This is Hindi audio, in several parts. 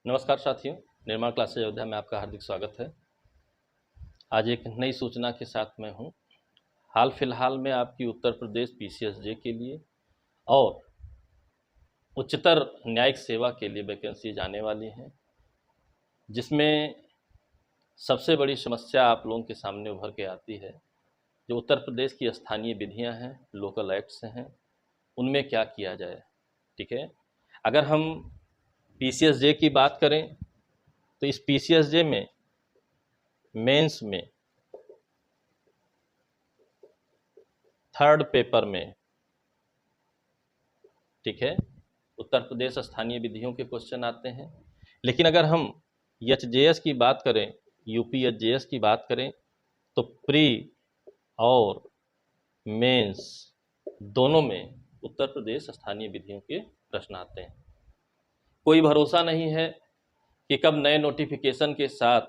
नमस्कार साथियों, निर्माण क्लासेज अयोध्या में आपका हार्दिक स्वागत है। आज एक नई सूचना के साथ मैं हूं। हाल फिलहाल में आपकी उत्तर प्रदेश पीसीएसजे के लिए और उच्चतर न्यायिक सेवा के लिए वैकेंसी जाने वाली हैं, जिसमें सबसे बड़ी समस्या आप लोगों के सामने उभर के आती है। जो उत्तर प्रदेश की स्थानीय विधियां हैं, लोकल एक्ट्स हैं, उनमें क्या किया जाए। ठीक है, अगर हम पीसीएसजे की बात करें तो इस पीसीएसजे में मेंस में थर्ड पेपर में, ठीक है, उत्तर प्रदेश स्थानीय विधियों के क्वेश्चन आते हैं। लेकिन अगर हम एचजेएस की बात करें, यूपी एचजेएस की बात करें, तो प्री और मेंस दोनों में उत्तर प्रदेश स्थानीय विधियों के प्रश्न आते हैं। कोई भरोसा नहीं है कि कब नए नोटिफिकेशन के साथ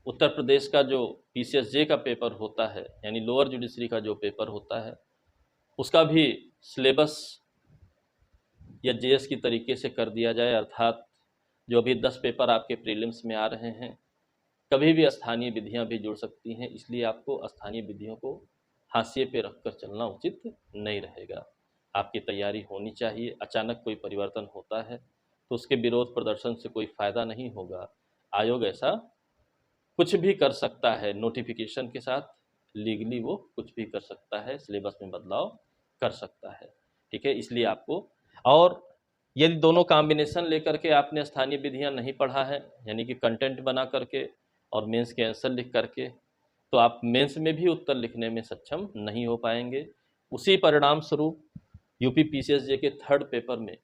उत्तर प्रदेश का जो पीसीएसजे का पेपर होता है, यानी लोअर जुडिशरी का जो पेपर होता है, उसका भी सिलेबस या जेएस की तरीके से कर दिया जाए। अर्थात जो अभी 10 पेपर आपके प्रीलिम्स में आ रहे हैं, कभी भी स्थानीय विधियां भी जुड़ सकती हैं, इसलिए आपको स्थानीय विधियों को हाशिए पे रखकर चलना उचित नहीं रहेगा। आपकी तैयारी होनी चाहिए। अचानक कोई परिवर्तन होता है तो उसके विरोध प्रदर्शन से कोई फ़ायदा नहीं होगा। आयोग ऐसा कुछ भी कर सकता है, नोटिफिकेशन के साथ लीगली वो कुछ भी कर सकता है, सिलेबस में बदलाव कर सकता है। ठीक है, इसलिए आपको, और यदि दोनों कॉम्बिनेशन लेकर के आपने स्थानीय विधियां नहीं पढ़ा है, यानी कि कंटेंट बना करके और मेंस के आंसर लिख करके, तो आप मेंस में भी उत्तर लिखने में सक्षम नहीं हो पाएंगे। उसी परिणाम स्वरूप यूपी पीसीएसजे के थर्ड पेपर में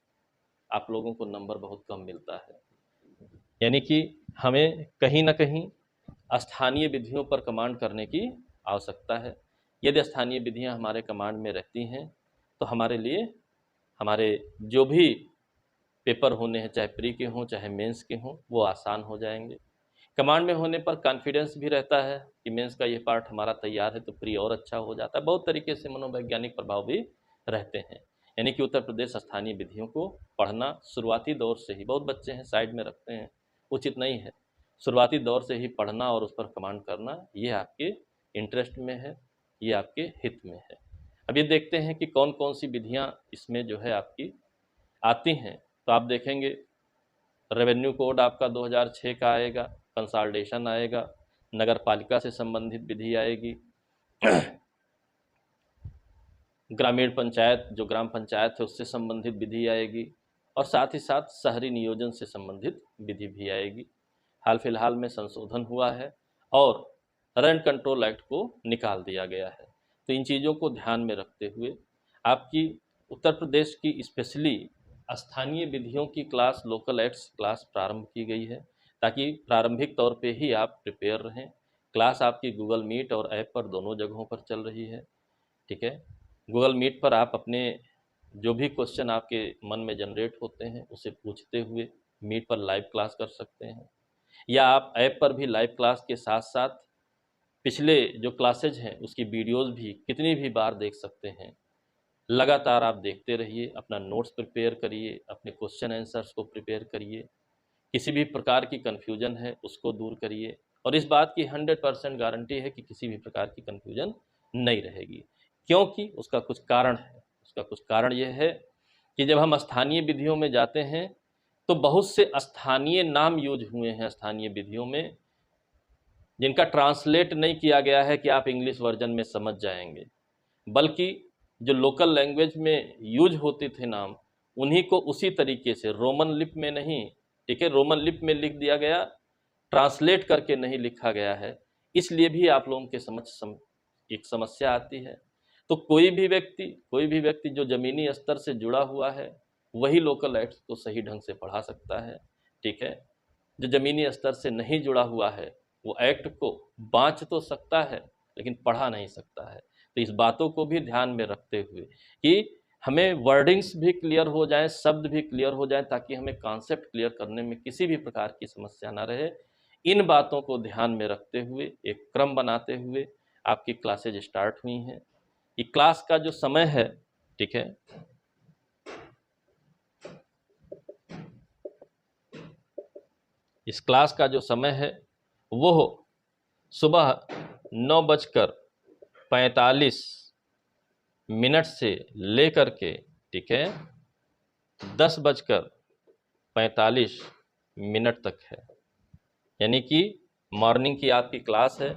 आप लोगों को नंबर बहुत कम मिलता है। यानी कि हमें कहीं ना कहीं स्थानीय विधियों पर कमांड करने की आवश्यकता है। यदि स्थानीय विधियां हमारे कमांड में रहती हैं तो हमारे लिए हमारे जो भी पेपर होने हैं, चाहे प्री के हों चाहे मेंस के हों, वो आसान हो जाएंगे। कमांड में होने पर कॉन्फिडेंस भी रहता है कि मेंस का ये पार्ट हमारा तैयार है तो प्री और अच्छा हो जाता है। बहुत तरीके से मनोवैज्ञानिक प्रभाव भी रहते हैं। यानी कि उत्तर प्रदेश स्थानीय विधियों को पढ़ना शुरुआती दौर से ही, बहुत बच्चे हैं साइड में रखते हैं, उचित नहीं है। शुरुआती दौर से ही पढ़ना और उस पर कमांड करना, ये आपके इंटरेस्ट में है, ये आपके हित में है। अब ये देखते हैं कि कौन कौन सी विधियाँ इसमें जो है आपकी आती हैं। तो आप देखेंगे रेवेन्यू कोड आपका 2006 का आएगा, कंसोलिडेशन आएगा, नगर पालिका से संबंधित विधि आएगी, ग्रामीण पंचायत जो ग्राम पंचायत है उससे संबंधित विधि आएगी, और साथ ही साथ शहरी नियोजन से संबंधित विधि भी आएगी। हाल फिलहाल में संशोधन हुआ है और रेंट कंट्रोल एक्ट को निकाल दिया गया है। तो इन चीज़ों को ध्यान में रखते हुए आपकी उत्तर प्रदेश की स्पेशली स्थानीय विधियों की क्लास, लोकल एक्ट्स क्लास प्रारंभ की गई है, ताकि प्रारंभिक तौर पे ही आप प्रिपेयर रहें। क्लास आपकी गूगल मीट और ऐप पर दोनों जगहों पर चल रही है। ठीक है, गूगल मीट पर आप अपने जो भी क्वेश्चन आपके मन में जनरेट होते हैं उसे पूछते हुए मीट पर लाइव क्लास कर सकते हैं, या आप ऐप पर भी लाइव क्लास के साथ साथ पिछले जो क्लासेज हैं उसकी वीडियोस भी कितनी भी बार देख सकते हैं। लगातार आप देखते रहिए, अपना नोट्स प्रिपेयर करिए, अपने क्वेश्चन आंसर्स को प्रिपेयर करिए, किसी भी प्रकार की कन्फ्यूजन है उसको दूर करिए, और इस बात की 100% गारंटी है कि किसी भी प्रकार की कन्फ्यूजन नहीं रहेगी। क्योंकि उसका कुछ कारण है। उसका कुछ कारण यह है कि जब हम स्थानीय विधियों में जाते हैं तो बहुत से स्थानीय नाम यूज हुए हैं स्थानीय विधियों में, जिनका ट्रांसलेट नहीं किया गया है कि आप इंग्लिश वर्जन में समझ जाएंगे, बल्कि जो लोकल लैंग्वेज में यूज होते थे नाम, उन्हीं को उसी तरीके से रोमन लिप में नहीं, ठीक है, रोमन लिप में लिख दिया गया, ट्रांसलेट करके नहीं लिखा गया है। इसलिए भी आप लोगों के समझ एक समस्या आती है। तो कोई भी व्यक्ति जो ज़मीनी स्तर से जुड़ा हुआ है वही लोकल एक्ट्स को सही ढंग से पढ़ा सकता है। ठीक है, जो ज़मीनी स्तर से नहीं जुड़ा हुआ है वो एक्ट को बाँच तो सकता है लेकिन पढ़ा नहीं सकता है। तो इस बातों को भी ध्यान में रखते हुए कि हमें वर्डिंग्स भी क्लियर हो जाएं, शब्द भी क्लियर हो जाएं, ताकि हमें कॉन्सेप्ट क्लियर करने में किसी भी प्रकार की समस्या ना रहे। इन बातों को ध्यान में रखते हुए एक क्रम बनाते हुए आपकी क्लासेज स्टार्ट हुई हैं। ये क्लास का जो समय है, ठीक है, इस क्लास का जो समय है वो सुबह 9:45 से लेकर के, ठीक है, 10:45 तक है। यानी कि मॉर्निंग की आपकी क्लास है,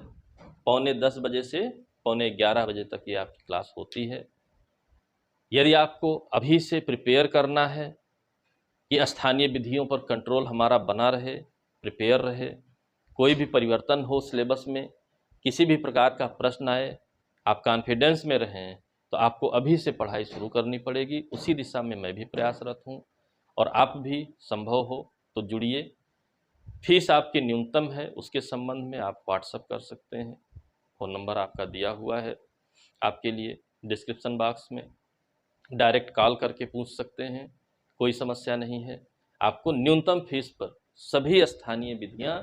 9:45 से 11:15 तक ये आपकी क्लास होती है। यदि आपको अभी से प्रिपेयर करना है कि स्थानीय विधियों पर कंट्रोल हमारा बना रहे, प्रिपेयर रहे, कोई भी परिवर्तन हो सिलेबस में, किसी भी प्रकार का प्रश्न आए, आप कॉन्फिडेंस में रहें, तो आपको अभी से पढ़ाई शुरू करनी पड़ेगी। उसी दिशा में मैं भी प्रयासरत हूँ और आप भी संभव हो तो जुड़िए। फीस आपकी न्यूनतम है, उसके संबंध में आप व्हाट्सअप कर सकते हैं। फ़ोन नंबर आपका दिया हुआ है आपके लिए डिस्क्रिप्शन बॉक्स में, डायरेक्ट कॉल करके पूछ सकते हैं, कोई समस्या नहीं है। आपको न्यूनतम फीस पर सभी स्थानीय विधियां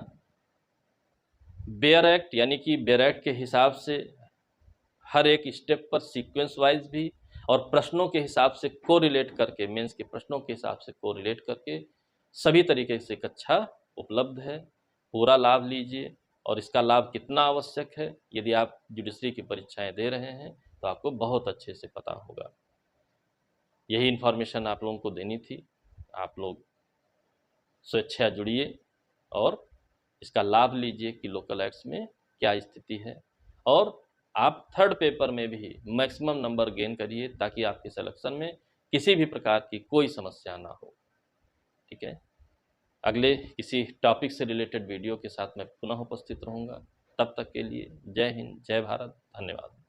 बेयर एक्ट यानी कि बेयर एक्ट के हिसाब से हर एक स्टेप पर सीक्वेंस वाइज भी और प्रश्नों के हिसाब से कोरिलेट करके, मेंस के प्रश्नों के हिसाब से कोरिलेट करके सभी तरीके से कक्षा उपलब्ध है। पूरा लाभ लीजिए। और इसका लाभ कितना आवश्यक है, यदि आप जुडिशरी की परीक्षाएं दे रहे हैं तो आपको बहुत अच्छे से पता होगा। यही इन्फॉर्मेशन आप लोगों को देनी थी। आप लोग स्वेच्छा जुड़िए और इसका लाभ लीजिए कि लोकल एक्ट्स में क्या स्थिति है, और आप थर्ड पेपर में भी मैक्सिमम नंबर गेन करिए ताकि आपके सिलेक्शन में किसी भी प्रकार की कोई समस्या ना हो। ठीक है, अगले किसी टॉपिक से रिलेटेड वीडियो के साथ मैं पुनः उपस्थित रहूँगा। तब तक के लिए जय हिंद, जय भारत, धन्यवाद।